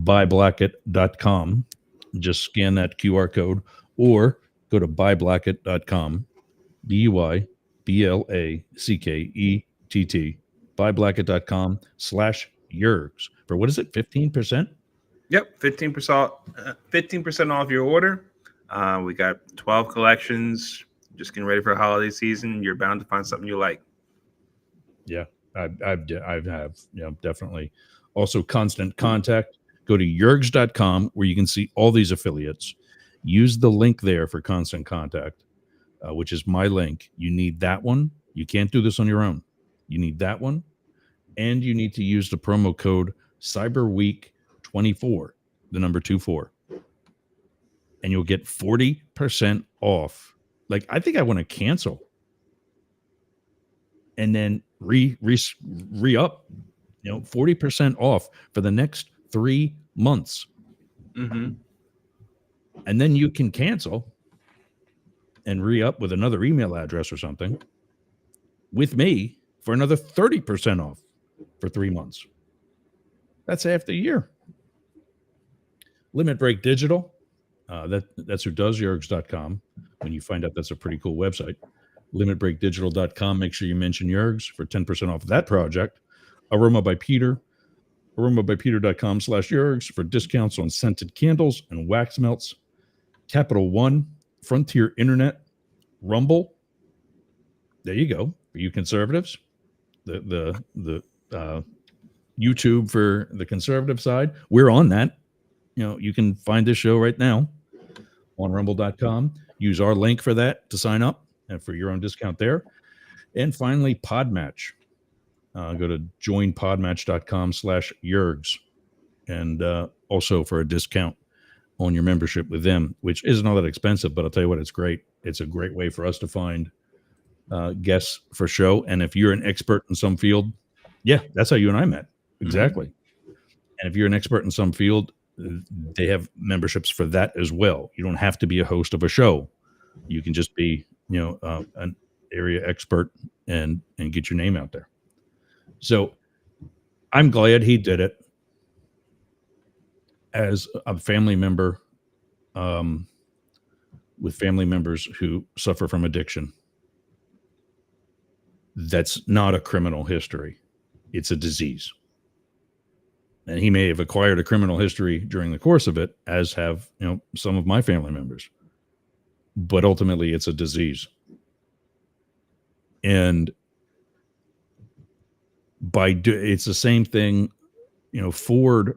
buyblacket.com. Just scan that QR code or go to buyblacket.com, buyblackett, buyblacket.com/Yergs for what is it, 15%? Yep, 15% off your order. We got 12 collections. Just getting ready for the holiday season. You're bound to find something you like. Yeah, I have, yeah, definitely. Also, Constant Contact. Go to yergs.com where you can see all these affiliates. Use the link there for Constant Contact, which is my link. You need that one. You can't do this on your own. You need that one, and you need to use the promo code CyberWeek24, the number 24, and you'll get 40% off. Like, I think I want to cancel and then re-up, 40% off for the next 3 months. Mm-hmm. And then you can cancel and re-up with another email address or something with me for another 30% off for 3 months. That's half the year. Limit Break Digital. That's who does Yergs.com. When you find out that's a pretty cool website. LimitBreakDigital.com. Make sure you mention Yergs for 10% off that project. Aroma by Peter. AromaByPeter.com/Yergs for discounts on scented candles and wax melts. Capital One. Frontier Internet. Rumble. There you go. For you conservatives. The YouTube for the conservative side. We're on that. You can find this show right now on rumble.com. Use our link for that to sign up and for your own discount there. And finally, Podmatch. Go to joinpodmatch.com/Yergs. And also for a discount on your membership with them, which isn't all that expensive, but I'll tell you what, it's great. It's a great way for us to find guests for show. And if you're an expert in some field, yeah, that's how you and I met. Exactly. Mm-hmm. And if you're an expert in some field, they have memberships for that as well. You don't have to be a host of a show. You can just be, an area expert and get your name out there. So I'm glad he did it as a family member, with family members who suffer from addiction. That's not a criminal history. It's a disease. And he may have acquired a criminal history during the course of it, as have, some of my family members. But ultimately, it's a disease. And it's the same thing.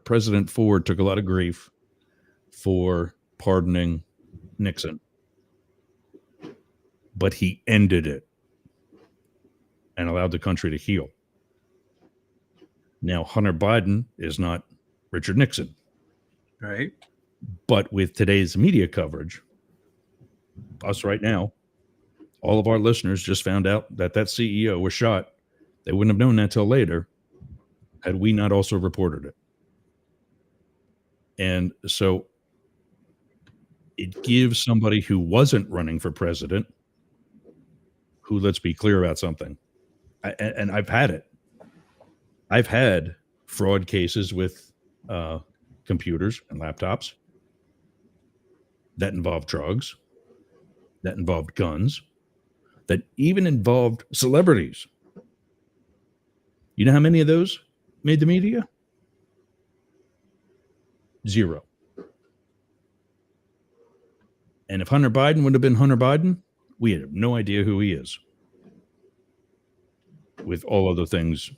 President Ford took a lot of grief for pardoning Nixon. But he ended it and allowed the country to heal. Now, Hunter Biden is not Richard Nixon. Right. But with today's media coverage, us right now, all of our listeners just found out that CEO was shot. They wouldn't have known that till later had we not also reported it. And so it gives somebody who wasn't running for president, who, let's be clear about something, and I've had it. I've had fraud cases with computers and laptops that involved drugs, that involved guns, that even involved celebrities. You know how many of those made the media? 0. And if Hunter Biden would have been Hunter Biden, we have no idea who he is, with all other things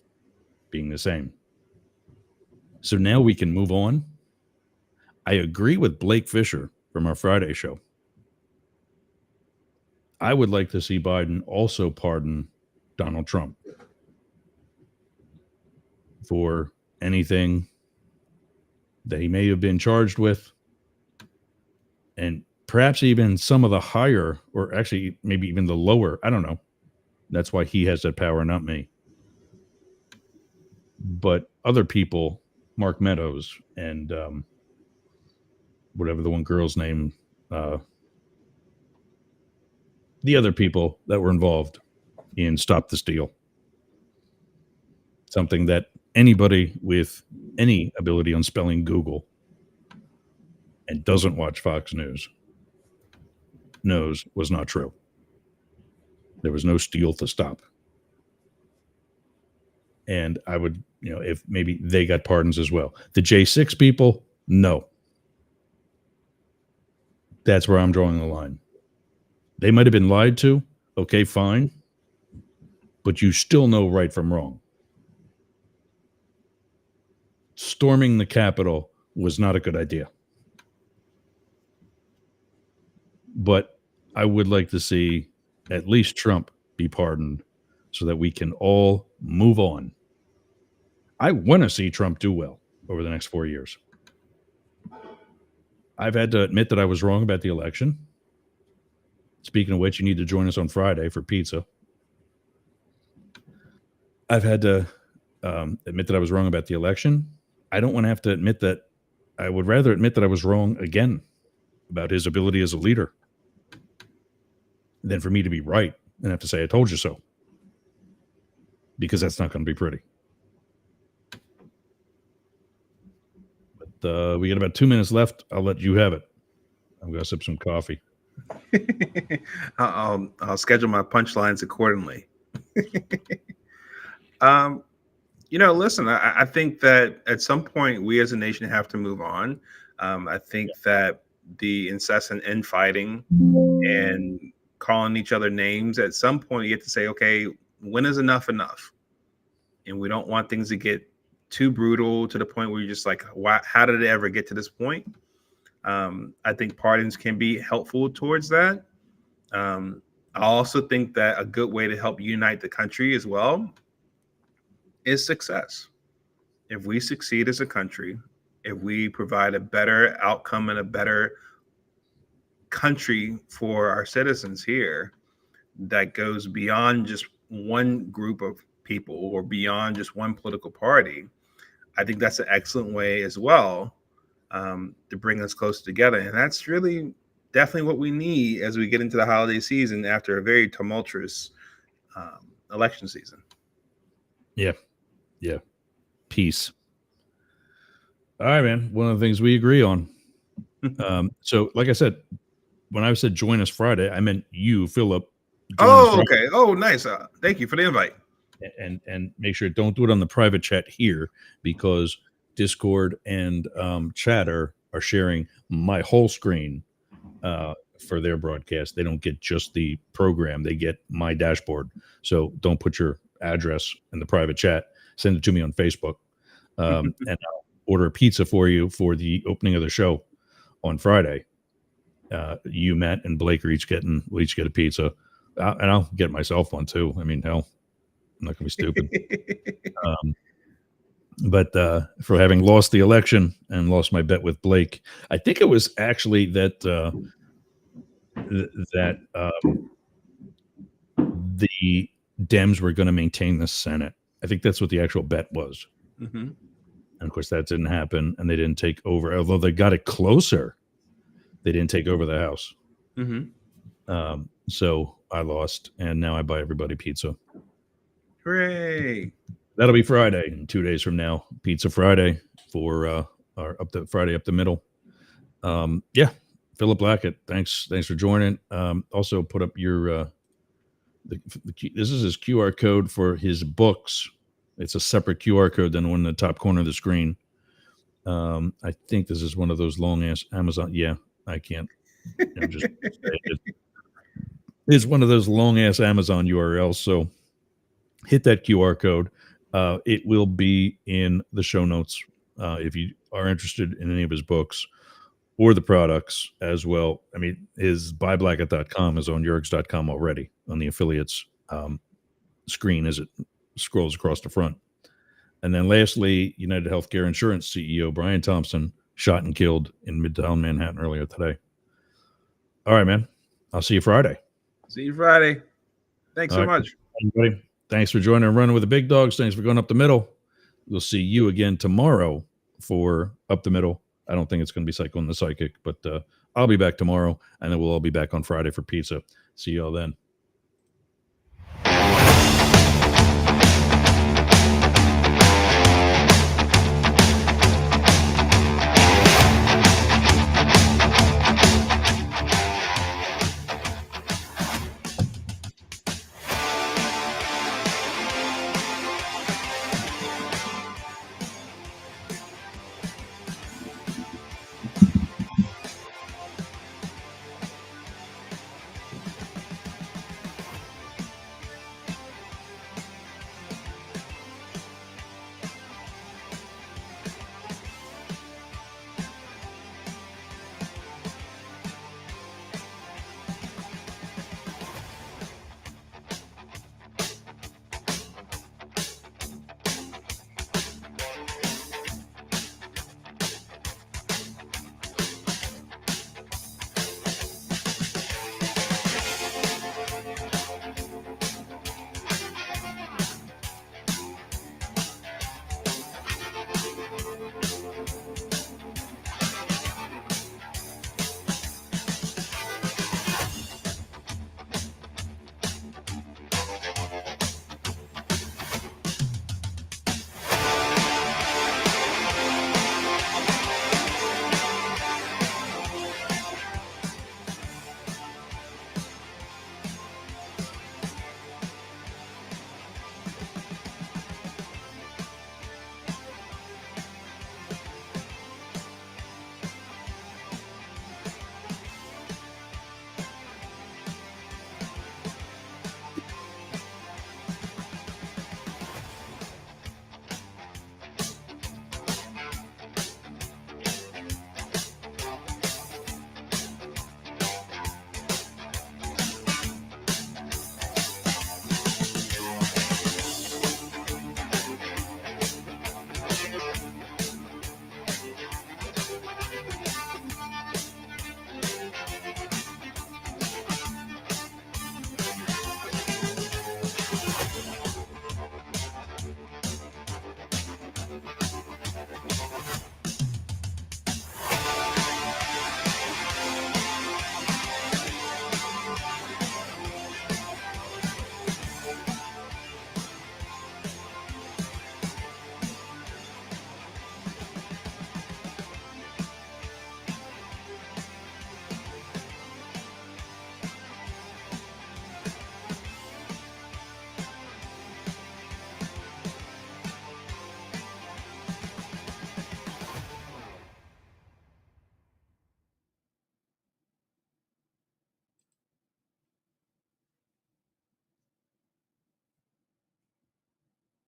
being the same. So now we can move on I agree with Blake Fisher from our Friday show. I would like to see Biden also pardon Donald Trump for anything that he may have been charged with, and perhaps even some of the higher, or actually maybe even the lower. I don't know. That's why he has that power, not me. But other people, Mark Meadows and whatever the one girl's name, the other people that were involved in Stop the Steal. Something that anybody with any ability on spelling Google and doesn't watch Fox News knows was not true. There was no steal to stop. And I would, if maybe they got pardons as well. The J6 people, no. That's where I'm drawing the line. They might have been lied to. Okay, fine. But you still know right from wrong. Storming the Capitol was not a good idea. But I would like to see at least Trump be pardoned so that we can all move on. I want to see Trump do well over the next 4 years. I've had to admit that I was wrong about the election. Speaking of which, you need to join us on Friday for pizza. I've had to admit that I was wrong about the election. I don't want to have to admit that. I would rather admit that I was wrong again about his ability as a leader than for me to be right and have to say, I told you so. Because that's not going to be pretty. But we got about 2 minutes left. I'll let you have it. I'm going to sip some coffee. I'll schedule my punchlines accordingly. Listen, I think that at some point we as a nation have to move on. I think that the incessant infighting and calling each other names, at some point you have to say, okay, when is enough enough? And we don't want things to get too brutal to the point where you're just like, why, how did it ever get to this point? I think pardons can be helpful towards that. I also think that a good way to help unite the country as well is success. If we succeed as a country, if we provide a better outcome and a better country for our citizens here that goes beyond just one group of people or beyond just one political party, I think that's an excellent way as well to bring us closer together. And that's really definitely what we need as we get into the holiday season after a very tumultuous election season. Yeah. Peace. All right, man. One of the things we agree on. So like I said, when I said join us Friday, I meant you, Philip. Oh, okay. Oh, nice. Thank you for the invite. And make sure don't do it on the private chat here, because Discord and Chatter are sharing my whole screen for their broadcast. They don't get just the program, they get my dashboard. So don't put your address in the private chat. Send it to me on Facebook, and I'll order a pizza for you for the opening of the show on Friday. You, Matt, and Blake are each get a pizza, and I'll get myself one too. I mean, hell, I'm not gonna be stupid. But for having lost the election and lost my bet with Blake, I think it was actually that the Dems were going to maintain the Senate. I think that's what the actual bet was. Mm-hmm. And of course, that didn't happen, and they didn't take over. Although they got it closer, they didn't take over the House. Mm-hmm. So I lost, and now I buy everybody pizza. Hooray! That'll be Friday, 2 days from now. Pizza Friday for our Friday up the middle. Yeah, Philip Blackett, thanks for joining. Also put up your this is his QR code for his books. It's a separate QR code than the one in the top corner of the screen. I think this is one of those long ass Amazon. Yeah, I can't. Just it's one of those long ass Amazon URLs. So hit that QR code. It will be in the show notes if you are interested in any of his books, or the products as well. I mean, his buyblacket.com is on yergs.com already on the affiliates screen as it scrolls across the front. And then lastly, United Healthcare Insurance CEO Brian Thompson shot and killed in Midtown Manhattan earlier today. All right, man. I'll see you Friday. See you Friday. Thanks so All right, much. everybody. Thanks for joining and running with the big dogs. Thanks for going up the middle. We'll see you again tomorrow for Up the Middle. I don't think it's going to be Psycho and the Psychic, but I'll be back tomorrow, and then we'll all be back on Friday for pizza. See y'all then.